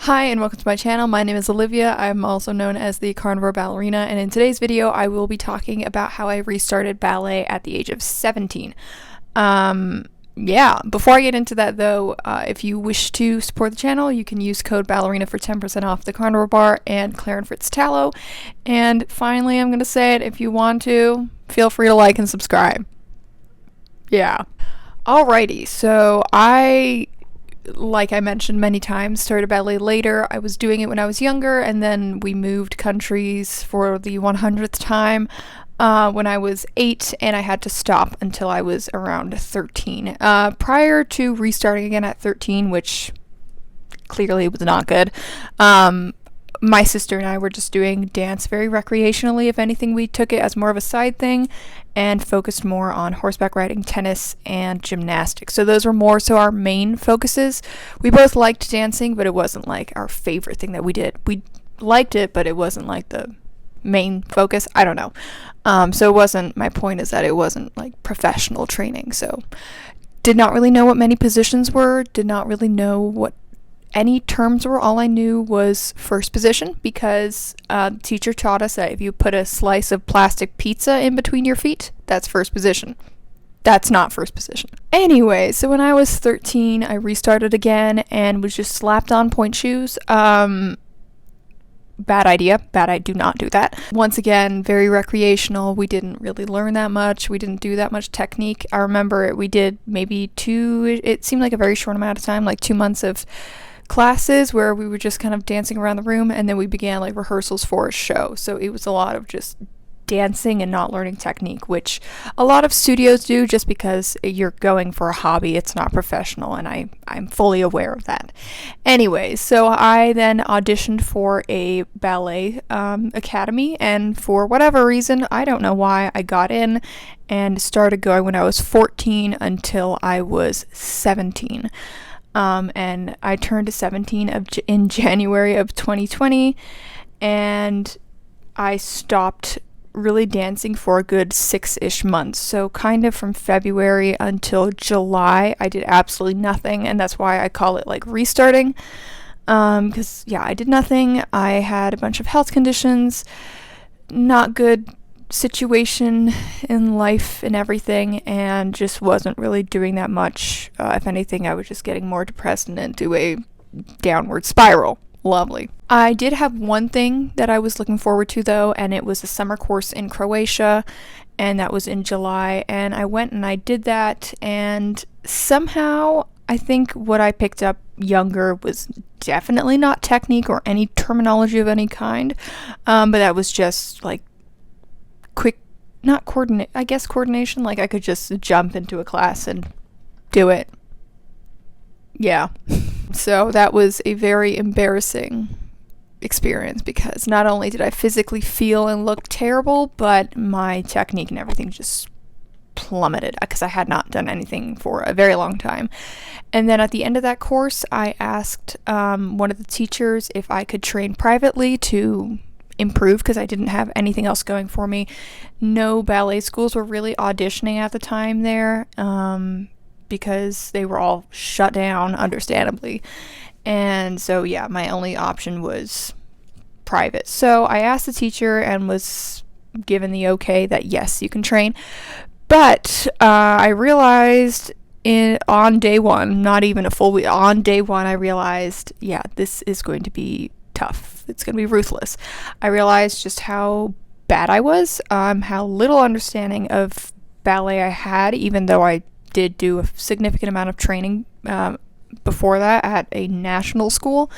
Hi and welcome to my channel. My name is Olivia. I'm also known as the Carnivoreballerina, and in today's video I will be talking about how I restarted ballet at the age of 17. Before I get into that though, if you wish to support the channel, you can use code ballerina for 10% off the Carnivore Bar and Claire & Fritz Tallow. And finally, I'm going to say it, if you want to, feel free to like and subscribe. Alrighty, so like I mentioned many times, started ballet later. I was doing it when I was younger, and then we moved countries for the 100th time when I was 8, and I had to stop until I was around 13. Prior to restarting again at 13, which clearly was not good, my sister and I were just doing dance very recreationally. If anything, we took it as more of a side thing and focused more on horseback riding, tennis, and gymnastics. So those were more so our main focuses. We both liked dancing, but it wasn't like our favorite thing that we did. We liked it, but it wasn't like the main focus. I don't know. So it wasn't, my point is that it wasn't like professional training. So did not really know what many positions were, did not really know what any terms were. All I knew was first position, because the teacher taught us that if you put a slice of plastic pizza in between your feet, that's first position. That's not first position. Anyway, so when I was 13, I restarted again and was just slapped on point shoes. Bad idea. Do not do that. Once again, very recreational. We didn't really learn that much. We didn't do that much technique. I remember we did maybe it seemed like a very short amount of time, like 2 months of classes where we were just kind of dancing around the room, and then we began like rehearsals for a show. So it was a lot of just dancing and not learning technique, which a lot of studios do just because you're going for a hobby. It's not professional, and I'm fully aware of that. Anyway, so I then auditioned for a ballet academy, and for whatever reason, I don't know why, I got in and started going when I was 14 until I was 17. And I turned 17 in January of 2020, and I stopped really dancing for a good 6-ish months. So kind of from February until July, I did absolutely nothing, and that's why I call it like restarting. Because I did nothing. I had a bunch of health conditions, not good situation in life and everything, and just wasn't really doing that much. If anything, I was just getting more depressed and into a downward spiral. Lovely. I did have one thing that I was looking forward to though, and it was a summer course in Croatia, and that was in July, and I went and I did that, and somehow I think what I picked up younger was definitely not technique or any terminology of any kind, but that was just like coordination. Like I could just jump into a class and do it. So that was a very embarrassing experience, because not only did I physically feel and look terrible, but my technique and everything just plummeted, because I had not done anything for a very long time. And then at the end of that course, I asked one of the teachers if I could train privately to improve, because I didn't have anything else going for me. No ballet schools were really auditioning at the time there, because they were all shut down, understandably. And so my only option was private. So I asked the teacher and was given the okay that yes, you can train. But I realized on day one, not even a full week, on day one, I realized, this is going to be tough. It's going to be ruthless. I realized just how bad I was, how little understanding of ballet I had, even though I did do a significant amount of training before that at a national school.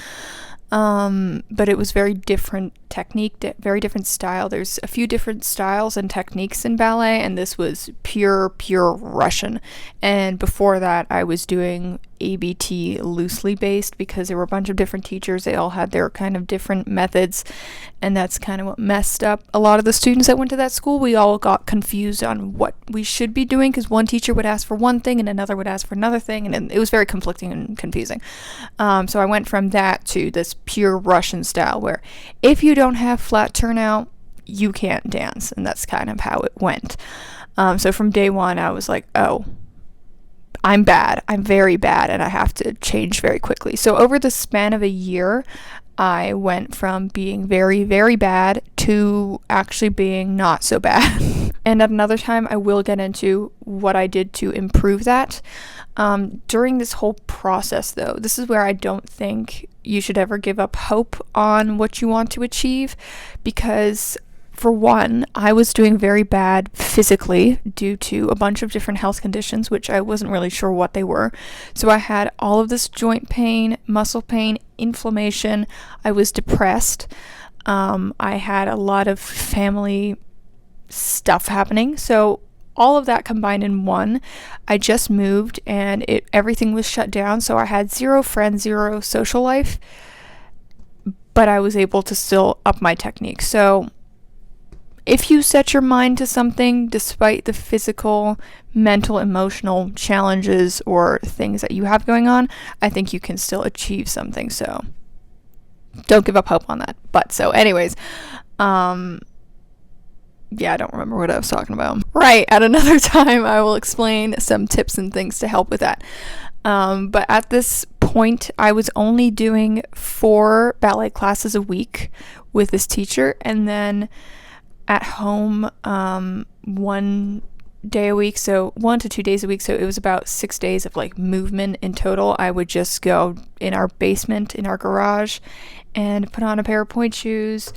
But it was very different technique, very different style. There's a few different styles and techniques in ballet, and this was pure Russian. And before that, I was doing ABT loosely based, because there were a bunch of different teachers. They all had their kind of different methods, and that's kind of what messed up a lot of the students that went to that school. We all got confused on what we should be doing, because one teacher would ask for one thing and another would ask for another thing, and it was very conflicting and confusing. So I went from that to this pure Russian style, where if you don't have flat turnout, you can't dance, and that's kind of how it went. So from day one, I was like, oh, I'm bad. I'm very bad, and I have to change very quickly. So over the span of a year, I went from being very, very bad to actually being not so bad. And at another time, I will get into what I did to improve that. During this whole process, though, this is where I don't think you should ever give up hope on what you want to achieve, because for one, I was doing very bad physically due to a bunch of different health conditions, which I wasn't really sure what they were. So I had all of this joint pain, muscle pain, inflammation. I was depressed. I had a lot of family stuff happening. So all of that combined in one. I just moved and everything was shut down. So I had zero friends, zero social life, but I was able to still up my technique. So if you set your mind to something, despite the physical, mental, emotional challenges or things that you have going on, I think you can still achieve something. So don't give up hope on that. But so anyways, yeah, I don't remember what I was talking about. Right, at another time I will explain some tips and things to help with that. But at this point, I was only doing 4 ballet classes a week with this teacher, and then at home 1 day a week, so 1 to 2 days a week, so it was about 6 days of like movement in total. I would just go in our basement, in our garage, and put on a pair of point shoes,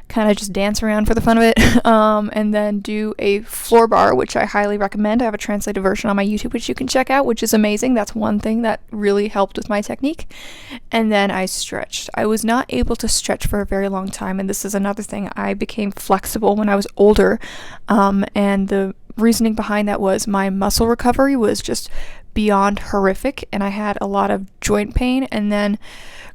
kind of just dance around for the fun of it, and then do a floor bar, which I highly recommend. I have a translated version on my YouTube, which you can check out, which is amazing. That's one thing that really helped with my technique. And then I stretched. I was not able to stretch for a very long time, and this is another thing. I became flexible when I was older, and the reasoning behind that was my muscle recovery was just beyond horrific, and I had a lot of joint pain. And then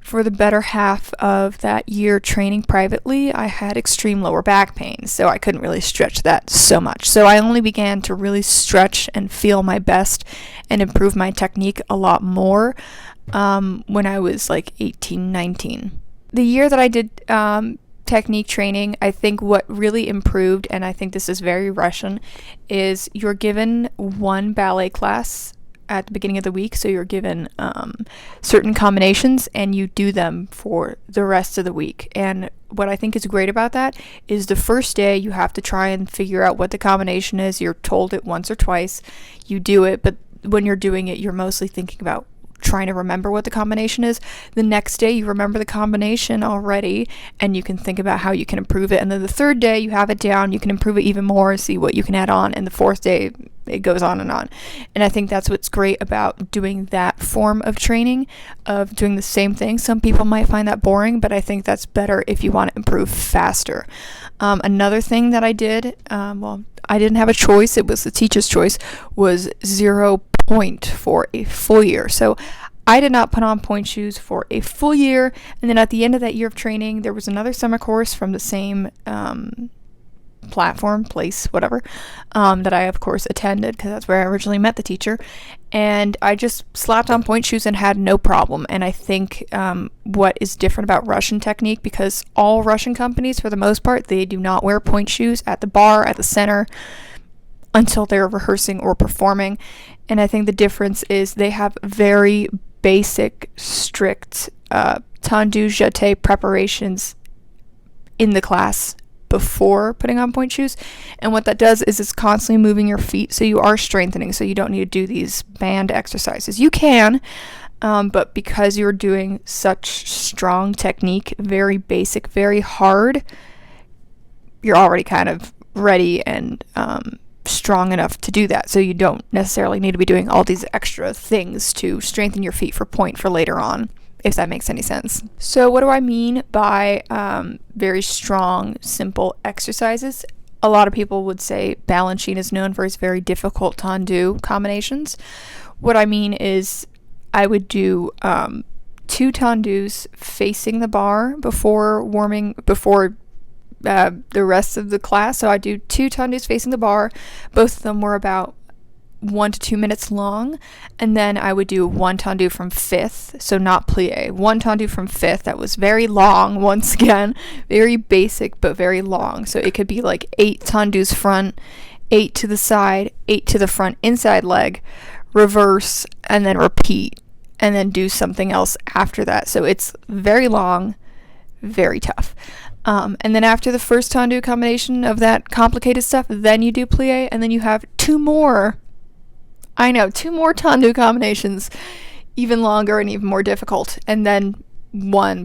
for the better half of that year training privately, I had extreme lower back pain, so I couldn't really stretch that so much. So I only began to really stretch and feel my best and improve my technique a lot more when I was like 18, 19. The year that I did technique training, I think what really improved, and I think this is very Russian, is you're given 1 ballet class at the beginning of the week. So you're given certain combinations and you do them for the rest of the week. And what I think is great about that is the first day you have to try and figure out what the combination is. You're told it once or twice, you do it, but when you're doing it, you're mostly thinking about trying to remember what the combination is. The next day you remember the combination already and you can think about how you can improve it. And then the third day you have it down, you can improve it even more, see what you can add on. And the fourth day it goes on and on. And I think that's what's great about doing that form of training, of doing the same thing. Some people might find that boring, but I think that's better if you want to improve faster. Another thing that I did, I didn't have a choice, it was the teacher's choice, was 0 point for a full year. So I did not put on point shoes for a full year, and then at the end of that year of training there was another summer course from the same place, whatever, that I of course attended because that's where I originally met the teacher, and I just slapped on point shoes and had no problem. And I think what is different about Russian technique, because all Russian companies for the most part, they do not wear point shoes at the bar, at the center, until they're rehearsing or performing. And I think the difference is they have very basic, strict tendu jeté preparations in the class before putting on point shoes. And what that does is it's constantly moving your feet, so you are strengthening, so you don't need to do these band exercises. You can, but because you're doing such strong technique, very basic, very hard, you're already kind of ready and strong enough to do that, so you don't necessarily need to be doing all these extra things to strengthen your feet for point for later on, if that makes any sense. So what do I mean by very strong, simple exercises? A lot of people would say Balanchine is known for its very difficult tendu combinations. What I mean is I would do 2 tendus facing the bar before the rest of the class. So I do 2 tendus facing the bar. Both of them were about 1 to 2 minutes long, and then I would do 1 tendu from 5th, so not plie, 1 tendu from 5th that was very long, once again, very basic but very long. So it could be like 8 tendus front, 8 to the side, 8 to the front inside leg, reverse, and then repeat, and then do something else after that. So it's very long, very tough. And then after the first tendu combination of that complicated stuff, then you do plie, and then you have two more tendu combinations, even longer and even more difficult, and then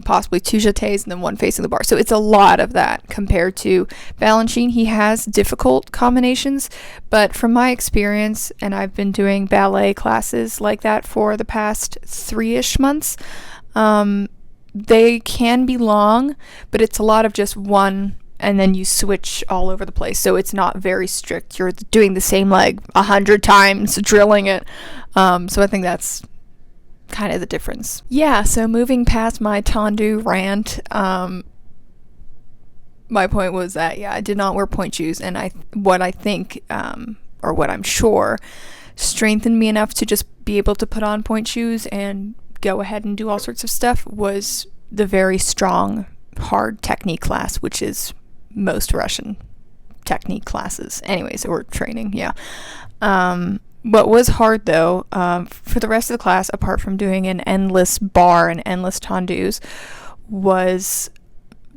possibly two jetés, and then one facing the bar. So it's a lot of that compared to Balanchine. He has difficult combinations, but from my experience, and I've been doing ballet classes like that for the past 3-ish months, they can be long, but it's a lot of just one, and then you switch all over the place. So it's not very strict. You're doing the same leg 100 times, drilling it. So I think that's kind of the difference. Yeah, so moving past my tendu rant, my point was that, I did not wear point shoes, and what I think, or what I'm sure, strengthened me enough to just be able to put on point shoes and go ahead and do all sorts of stuff was the very strong, hard technique class, which is most Russian technique classes. Anyways, or training, What was hard, though, for the rest of the class, apart from doing an endless bar and endless tendus, was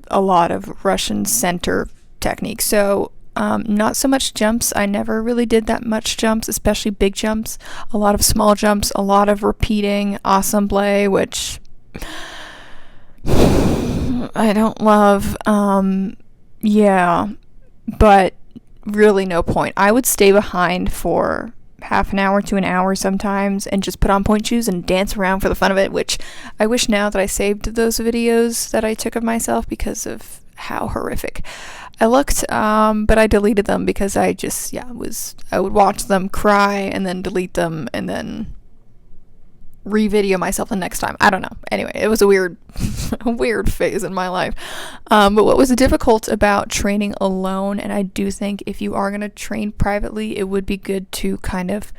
a lot of Russian center technique. So, not so much jumps. I never really did that much jumps, especially big jumps. A lot of small jumps, a lot of repeating assemblée, which I don't love. But really no point. I would stay behind for half an hour to an hour sometimes and just put on point shoes and dance around for the fun of it, which I wish now that I saved those videos that I took of myself because of how horrific I looked, but I deleted them because I would watch them, cry, and then delete them, and then re-video myself the next time. I don't know. Anyway, it was a weird phase in my life. But what was difficult about training alone, and I do think if you are going to train privately, it would be good to kind of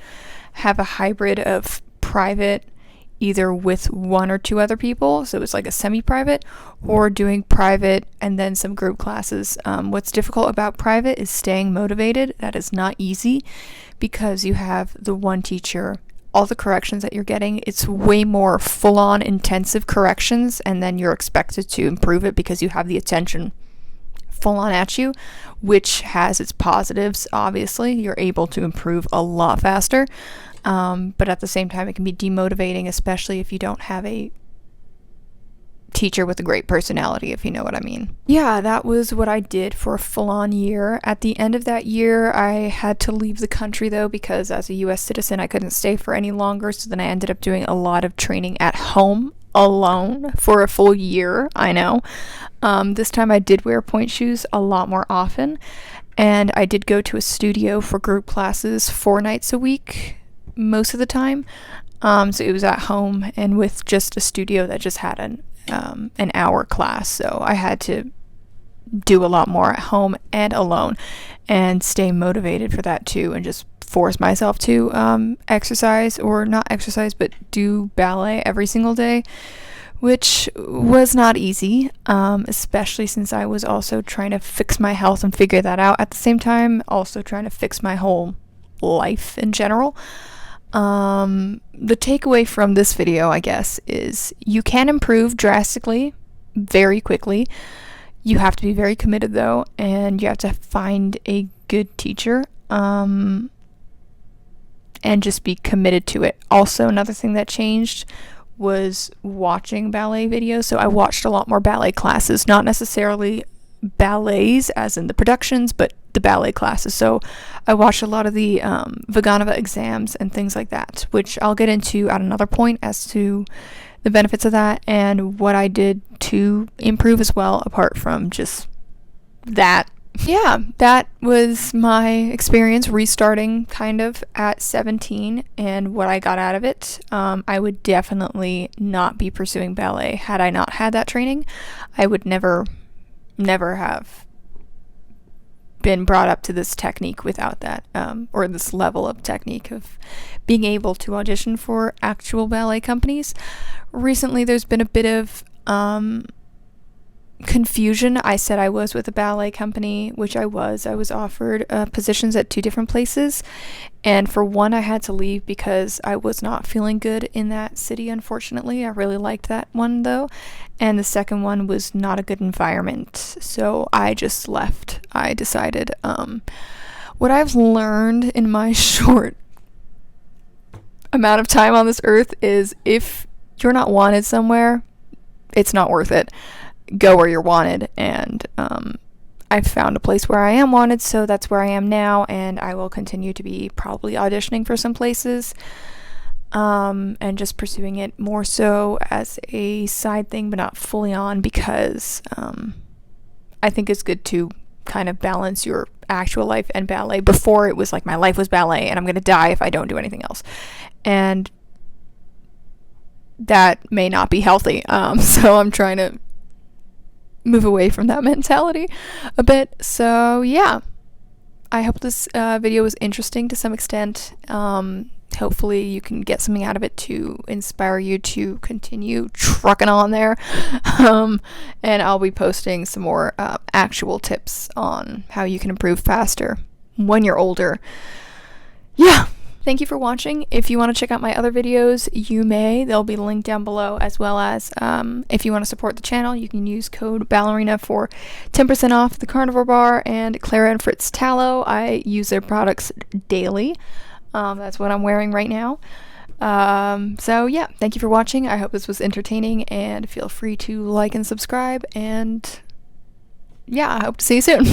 have a hybrid of private, either with one or two other people, so it's like a semi-private, or doing private and then some group classes. What's difficult about private is staying motivated. That is not easy because you have the one teacher, all the corrections that you're getting, it's way more full-on intensive corrections, and then you're expected to improve it because you have the attention full-on at you, which has its positives. Obviously, you're able to improve a lot faster, but at the same time, it can be demotivating, especially if you don't have a teacher with a great personality, if you know what I mean. Yeah, that was what I did for a full-on year. At the end of that year, I had to leave the country, though, because as a US citizen, I couldn't stay for any longer, so then I ended up doing a lot of training at home alone for a full year. I know. This time I did wear point shoes a lot more often, and I did go to a studio for group classes 4 nights a week most of the time. So it was at home and with just a studio that just had an hour class, so I had to do a lot more at home and alone and stay motivated for that too, and just force myself to exercise, or not exercise, but do ballet every single day, which was not easy, especially since I was also trying to fix my health and figure that out at the same time, also trying to fix my whole life in general. The takeaway from this video, I guess, is you can improve drastically, very quickly. You have to be very committed, though, and you have to find a good teacher, and just be committed to it. Also, another thing that changed was watching ballet videos. So I watched a lot more ballet classes, not necessarily ballets as in the productions, but the ballet classes. So I watched a lot of the Vaganova exams and things like that, which I'll get into at another point as to the benefits of that and what I did to improve as well, apart from just that. Yeah, that was my experience restarting kind of at 17 and what I got out of it. I would definitely not be pursuing ballet had I not had that training. I would never have been brought up to this technique without that, or this level of technique of being able to audition for actual ballet companies. Recently, there's been a bit of confusion, I said I was with a ballet company, which I was. I was offered positions at 2 different places, and for one, I had to leave because I was not feeling good in that city, unfortunately. I really liked that one, though, and the second one was not a good environment, so I just left. I decided, what I've learned in my short amount of time on this earth is if you're not wanted somewhere, it's not worth it. Go where you're wanted, and I found a place where I am wanted, so that's where I am now, and I will continue to be probably auditioning for some places, and just pursuing it more so as a side thing, but not fully on, because I think it's good to kind of balance your actual life and ballet. Before, it was like my life was ballet, and I'm gonna die if I don't do anything else, and that may not be healthy. So I'm trying to move away from that mentality a bit. So yeah, I hope this video was interesting to some extent. Hopefully you can get something out of it to inspire you to continue trucking on there. And I'll be posting some more actual tips on how you can improve faster when you're older. Yeah. Thank you for watching. If you want to check out my other videos, you may. They'll be linked down below, as well as if you want to support the channel, you can use code Ballerina for 10% off the Carnivore Bar and Clara and Fritz Tallow. I use their products daily. That's what I'm wearing right now. So yeah, thank you for watching. I hope this was entertaining, and feel free to like and subscribe. And yeah, I hope to see you soon.